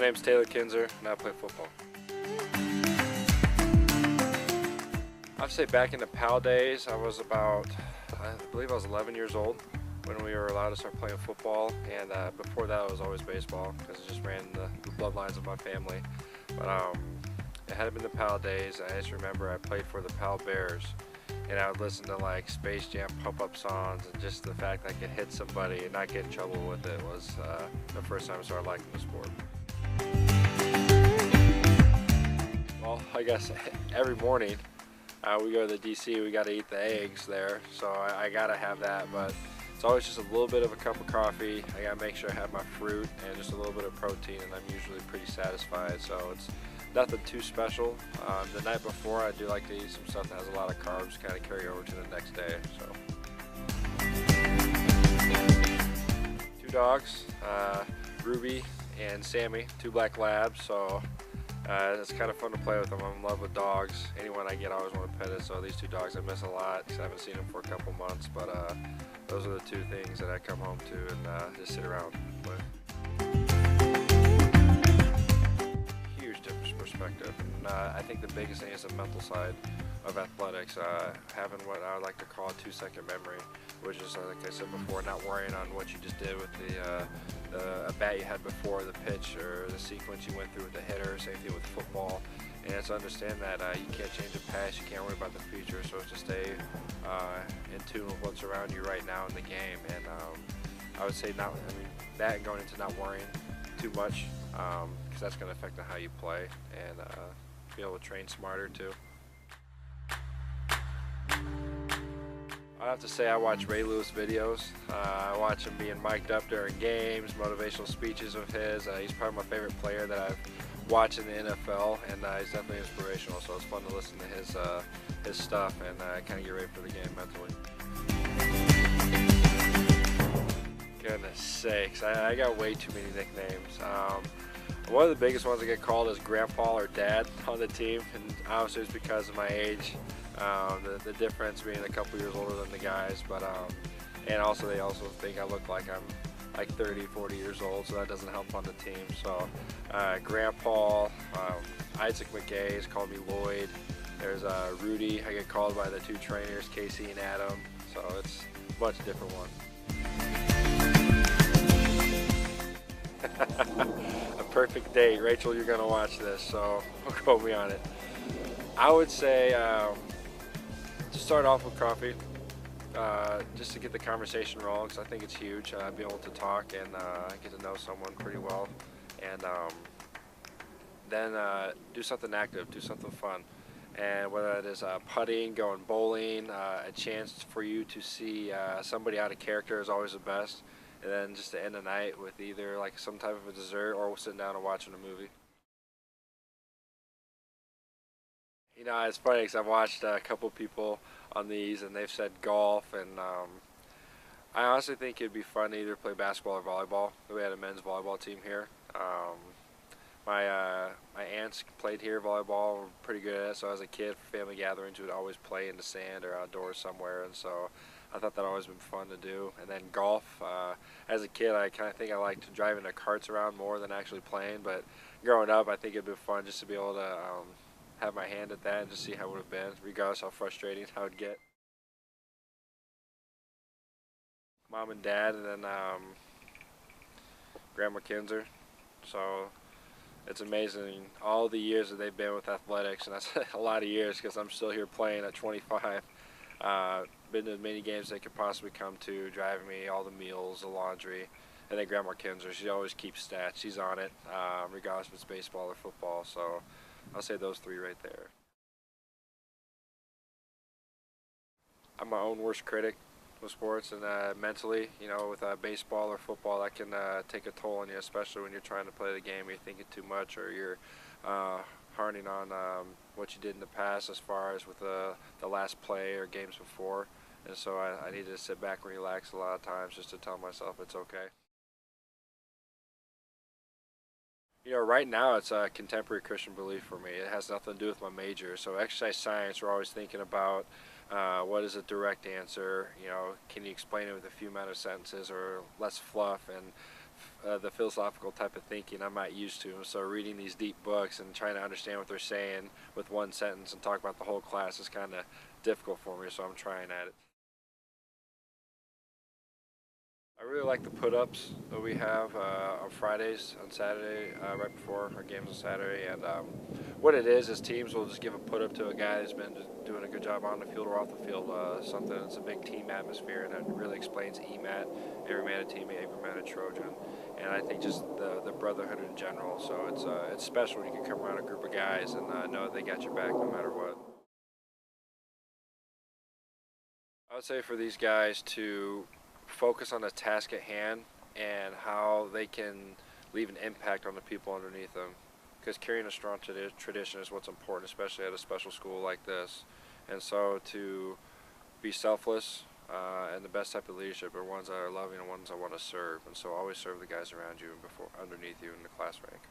name's Taylor Kinzer, and I play football. I'd say back in the PAL days, I believe I was 11 years old when we were allowed to start playing football, and before that it was always baseball because it just ran the bloodlines of my family. But it had been the PAL days. I just remember I played for the PAL Bears, and I would listen to like Space Jam pop-up songs, and just the fact that I could hit somebody and not get in trouble with it was the first time I started liking the sport. Well, I guess every morning we go to the DC, we got to eat the eggs there, so I got to have that, but it's always just a little bit of a cup of coffee. I got to make sure I have my fruit and just a little bit of protein, and I'm usually pretty satisfied, so it's nothing too special. The night before, I do like to eat some stuff that has a lot of carbs, kind of carry over to the next day. So, 2 dogs, Ruby and Sammy, 2 black labs, so it's kind of fun to play with them. I'm in love with dogs. Anyone I get, I always want to pet it, so these 2 dogs I miss a lot because I haven't seen them for a couple months, but those are the 2 things that I come home to and just sit around with. Huge difference in perspective, and I think the biggest thing is the mental side of athletics, having what I would like to call a 2-second memory, which is, like I said before, not worrying on what you just did with the bat you had before the pitch or the sequence you went through with the hitter. Same thing with football, and it's to understand that you can't change the past, you can't worry about the future, so it's to stay in tune with what's around you right now in the game. And I would say that and going into not worrying too much, because that's going to affect how you play, and be able to train smarter too. I have to say I watch Ray Lewis videos. I watch him being mic'd up during games, motivational speeches of his. He's probably my favorite player that I've watched in the NFL, and he's definitely inspirational, so it's fun to listen to his stuff and kind of get ready for the game mentally. Goodness sakes, I got way too many nicknames. One of the biggest ones I get called is Grandpa or Dad on the team, and obviously it's because of my age. The difference being a couple years older than the guys, but and also they also think I look like I'm like 30, 40 years old, so that doesn't help on the team. So Grandpa, Isaac McKay has called me Lloyd. There's Rudy, I get called by the 2 trainers, Casey and Adam, so it's a bunch of different ones. A perfect date. Rachel, you're gonna watch this, so don't quote me on it. I would say to start off with coffee, just to get the conversation rolling, because I think it's huge. Be able to talk and get to know someone pretty well, and then do something active, do something fun, and whether it is putting, going bowling, a chance for you to see somebody out of character is always the best, and then just to end the night with either like some type of a dessert or sitting down and watching a movie. You know, it's funny because I've watched a couple people on these and they've said golf, and I honestly think it'd be fun to either play basketball or volleyball. We had a men's volleyball team here. My aunts played here volleyball, were pretty good at it, so as a kid for family gatherings we would always play in the sand or outdoors somewhere, and so I thought that always been fun to do. And then golf, as a kid I kind of think I liked driving the carts around more than actually playing, but growing up I think it'd be fun just to be able to have my hand at that and just see how it would have been, regardless how frustrating I would get. Mom and Dad, and then Grandma Kinzer. So it's amazing all the years that they've been with athletics, and that's a lot of years because I'm still here playing at 25. Been to as many games as they could possibly come to, driving me all the meals, the laundry, and then Grandma Kinzer. She always keeps stats. She's on it, regardless if it's baseball or football. So I'll say those 3 right there. I'm my own worst critic with sports, and mentally, you know, with baseball or football, that can take a toll on you, especially when you're trying to play the game. You're thinking too much, or you're harning on what you did in the past as far as with the last play or games before. And so I needed to sit back and relax a lot of times just to tell myself it's okay. You know, right now it's a contemporary Christian belief for me. It has nothing to do with my major. So exercise science, we're always thinking about what is a direct answer. You know, can you explain it with a few amount of sentences or less fluff? And the philosophical type of thinking I'm not used to. So reading these deep books and trying to understand what they're saying with one sentence and talk about the whole class is kind of difficult for me, so I'm trying at it. I really like the put-ups that we have on Fridays, on Saturday, right before our games on Saturday. And what it is teams will just give a put-up to a guy who's been just doing a good job on the field or off the field. Something that's a big team atmosphere, and it really explains EMAT, every man a teammate, every man a Trojan. And I think just the brotherhood in general. So it's special when you can come around a group of guys and know they got your back no matter what. I would say for these guys to focus on the task at hand and how they can leave an impact on the people underneath them. Because carrying a strong tradition is what's important, especially at a special school like this. And so to be selfless and the best type of leadership are ones that are loving and ones that want to serve. And so always serve the guys around you and underneath you in the class rank.